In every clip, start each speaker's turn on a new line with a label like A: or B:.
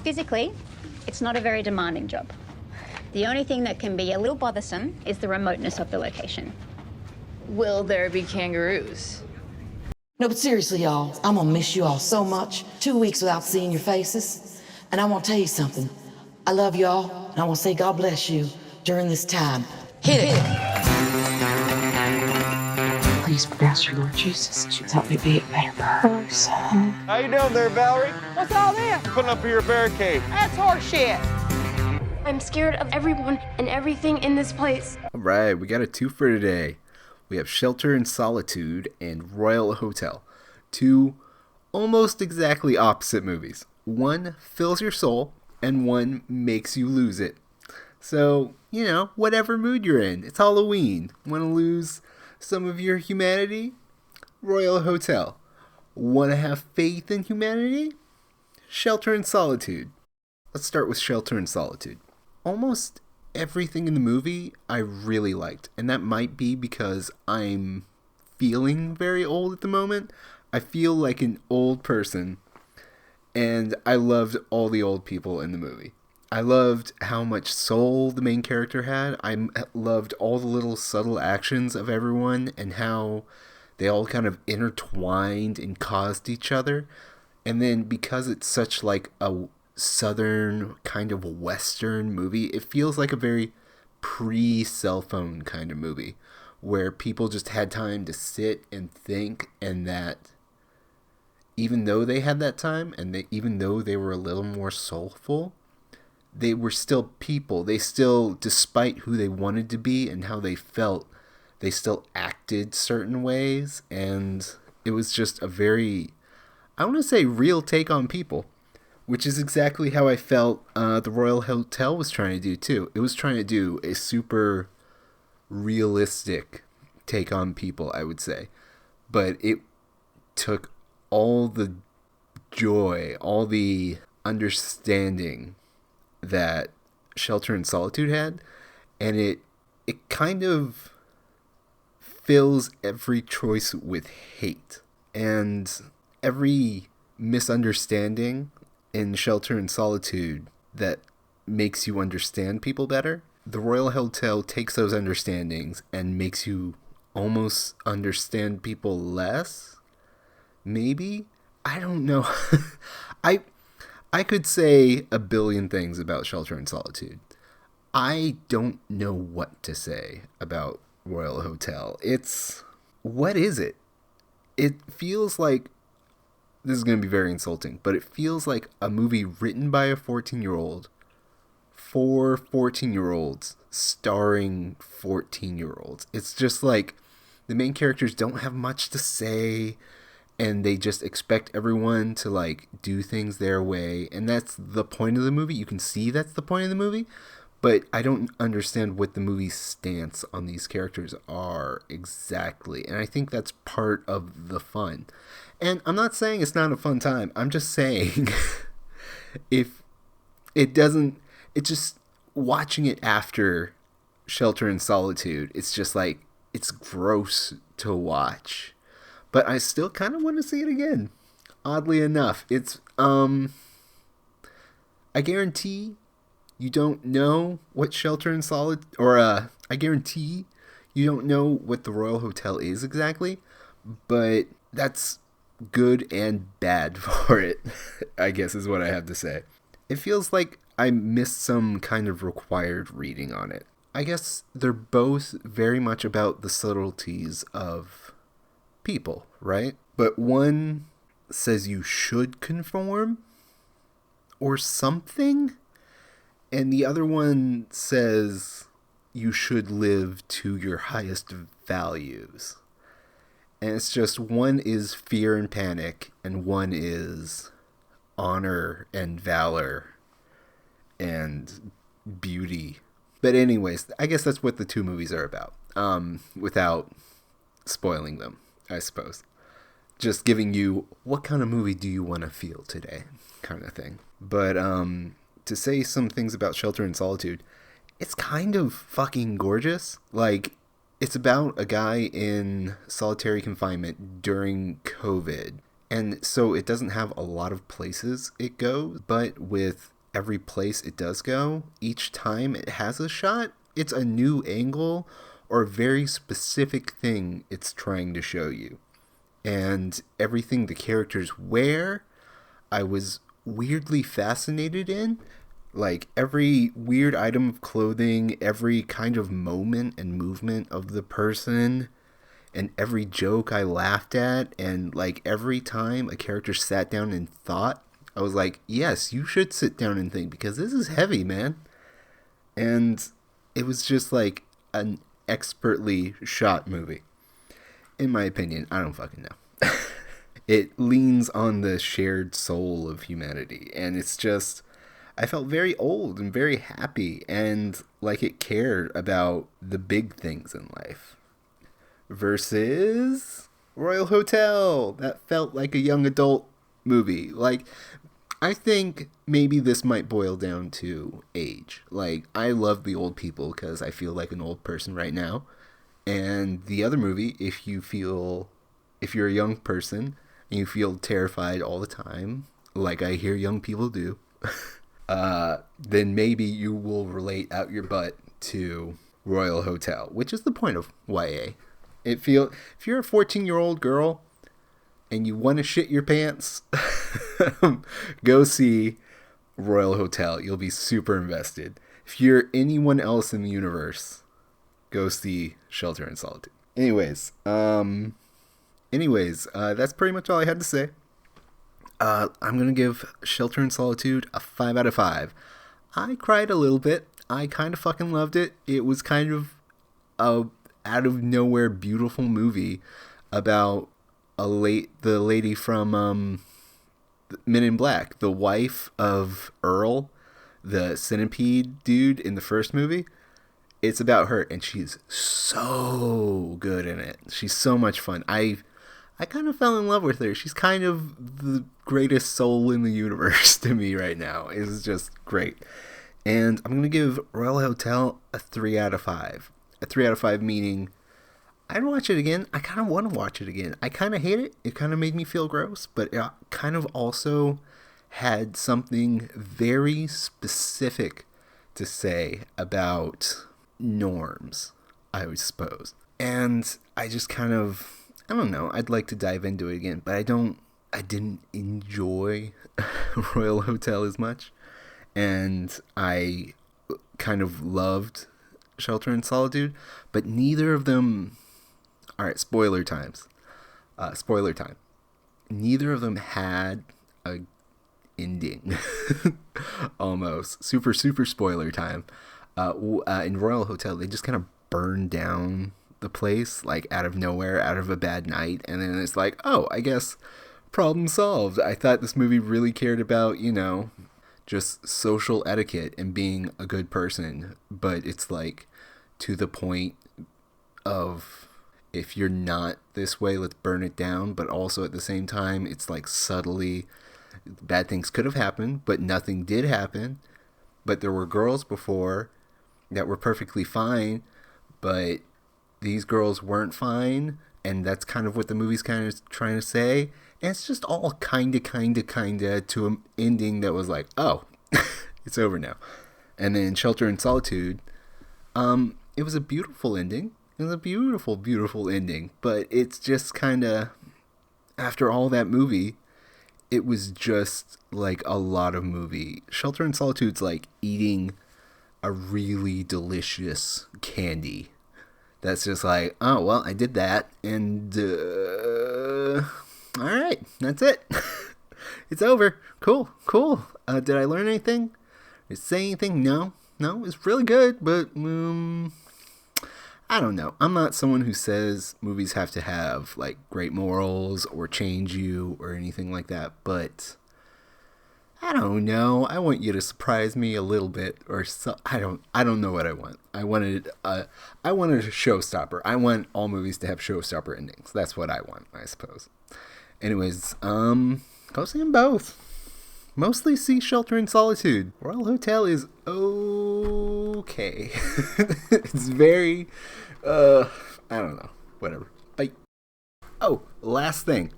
A: Physically, it's not a very demanding job. The only thing that can be a little bothersome is the remoteness of the location.
B: Will there be kangaroos?
C: No, but seriously, y'all, I'm gonna miss you all so much. 2 weeks without seeing your faces. And I want to tell you something. I love y'all, and I want to say God bless you during this time. Hit it!
D: Please bless your Lord Jesus to help me be a better person.
E: How you doing there, Valerie?
F: What's all this?
E: Putting up your barricade.
F: That's horseshit.
G: I'm scared of everyone and everything in this place.
H: All right, we got a twofer today. We have Shelter in Solitude and Royal Hotel. Two almost exactly opposite movies. One fills your soul, and one makes you lose it. So, you know, whatever mood you're in. It's Halloween. Want to lose some of your humanity? Royal Hotel. Want to have faith in humanity? Shelter in Solitude. Let's start with Shelter in Solitude. Almost everything in the movie I really liked, and that might be because I'm feeling very old at the moment. I feel like an old person, and I loved all the old people in the movie. I loved how much soul the main character had. I loved all the little subtle actions of everyone and how they all kind of intertwined and caused each other. And then because it's such like a southern kind of western movie, it feels like a very pre-cell phone kind of movie where people just had time to sit and think, and that even though they had that time and even though they were a little more soulful, they were still people. They still, despite who they wanted to be and how they felt, they still acted certain ways, and it was just a very, I want to say, real take on people. Which is exactly how I felt the Royal Hotel was trying to do, too. It was trying to do a super realistic take on people, I would say. But it took all the joy, all the understanding that Shelter in Solitude had, and it kind of fills every choice with hate. And every misunderstanding in Shelter in Solitude that makes you understand people better, the Royal Hotel takes those understandings and makes you almost understand people less. Maybe? I don't know. I could say a billion things about Shelter in Solitude. I don't know what to say about Royal Hotel. What is it? It feels like, this is going to be very insulting, but it feels like a movie written by a 14-year-old for 14-year-olds starring 14-year-olds. It's just like the main characters don't have much to say, and they just expect everyone to like do things their way, and that's the point of the movie. You can see that's the point of the movie, but I don't understand what the movie's stance on these characters are exactly, and I think that's part of the fun. And I'm not saying it's not a fun time. I'm just saying if it doesn't, it's just watching it after Shelter in Solitude, it's just like, it's gross to watch. But I still kind of want to see it again. Oddly enough, it's, I guarantee you don't know what Shelter in Solitude, or I guarantee you don't know what the Royal Hotel is exactly, but that's good and bad for it, I guess is what I have to say. It feels like I missed some kind of required reading on it. I guess they're both very much about the subtleties of people, right? But one says you should conform or something, and the other one says you should live to your highest values. And it's just, one is fear and panic, and one is honor and valor and beauty. But anyways, I guess that's what the two movies are about, without spoiling them, I suppose. Just giving you, what kind of movie do you want to feel today, kind of thing. But to say some things about Shelter in Solitude, it's kind of fucking gorgeous. Like, it's about a guy in solitary confinement during COVID. And so it doesn't have a lot of places it goes, but with every place it does go, each time it has a shot, it's a new angle or a very specific thing it's trying to show you. And everything the characters wear, I was weirdly fascinated in. Like, every weird item of clothing, every kind of moment and movement of the person, and every joke I laughed at, and like every time a character sat down and thought, I was like, yes, you should sit down and think, because this is heavy, man. And it was just like an expertly shot movie. In my opinion, I don't fucking know. It leans on the shared soul of humanity, and it's just, I felt very old and very happy, and like it cared about the big things in life. Versus Royal Hotel, that felt like a young adult movie. Like, I think maybe this might boil down to age. Like, I love the old people because I feel like an old person right now. And the other movie, if you're a young person and you feel terrified all the time, like I hear young people do, then maybe you will relate out your butt to Royal Hotel, which is the point of YA. If you're a 14-year-old girl and you want to shit your pants, go see Royal Hotel. You'll be super invested. If you're anyone else in the universe, go see Shelter in Solitude. Anyways, that's pretty much all I had to say. I'm going to give Shelter in Solitude a 5 out of 5. I cried a little bit. I kind of fucking loved it. It was kind of a out of nowhere beautiful movie about the lady from Men in Black, the wife of Earl, the centipede dude in the first movie. It's about her, and she's so good in it. She's so much fun. I kind of fell in love with her. She's kind of the greatest soul in the universe to me right now. It's just great. And I'm going to give Royal Hotel a 3 out of 5. A 3 out of 5 meaning I'd watch it again. I kind of want to watch it again. I kind of hate it. It kind of made me feel gross, but it kind of also had something very specific to say about norms, I would suppose. And I just kind of, I don't know, I'd like to dive into it again, but I didn't enjoy Royal Hotel as much. And I kind of loved Shelter in Solitude, but neither of them, alright, spoiler time. Neither of them had a ending. Almost. Super spoiler time. In Royal Hotel, they just kind of burned down the place, like out of nowhere, out of a bad night, and then it's like, oh, I guess problem solved. I thought this movie really cared about, just social etiquette and being a good person, but it's like to the point of, if you're not this way, let's burn it down. But also at the same time, it's like subtly bad things could have happened, but nothing did happen. But there were girls before that were perfectly fine, but these girls weren't fine, and that's kind of what the movie's kind of trying to say. And it's just all kind of to an ending that was like, oh, it's over now. And then Shelter in Solitude, it was a beautiful ending. It was a beautiful ending. But it's just kind of, after all that movie, it was just like a lot of movie. Shelter in Solitude's like eating a really delicious candy. That's just like, oh, well, I did that. And, all right, that's it. It's over. Cool. Did I learn anything? Did I say anything? No, it's really good, but I don't know. I'm not someone who says movies have to have like great morals or change you or anything like that, but I don't know. I want you to surprise me a little bit, or so. I don't know what I want. I wanted a showstopper. I want all movies to have showstopper endings. That's what I want, I suppose. Anyways, go see them both. Mostly see Shelter in Solitude. Royal Hotel is okay. It's very, I don't know. Whatever. Bye. Oh, last thing.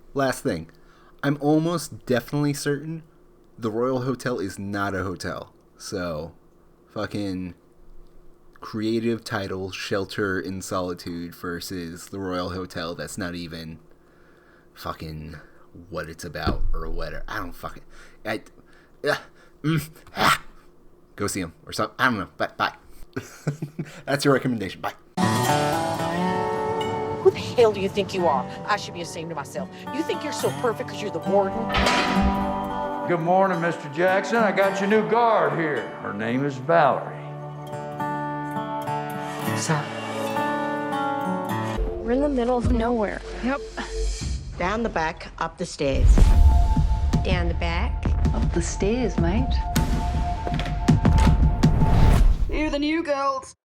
H: I'm almost definitely certain The Royal Hotel is not a hotel. So, fucking creative title, Shelter in Solitude versus The Royal Hotel. That's not even fucking what it's about or whatever. I don't fucking... Go see him or something. I don't know. Bye. That's your recommendation. Bye.
F: Who the hell do you think you are? I should be ashamed of myself. You think you're so perfect because you're the warden?
I: Good morning, Mr. Jackson. I got your new guard here. Her name is Valerie.
F: Sir.
G: We're in the middle of nowhere.
B: Yep.
J: Down the back, up the stairs.
A: Down the back.
B: Up the stairs, mate.
J: You're the new girls.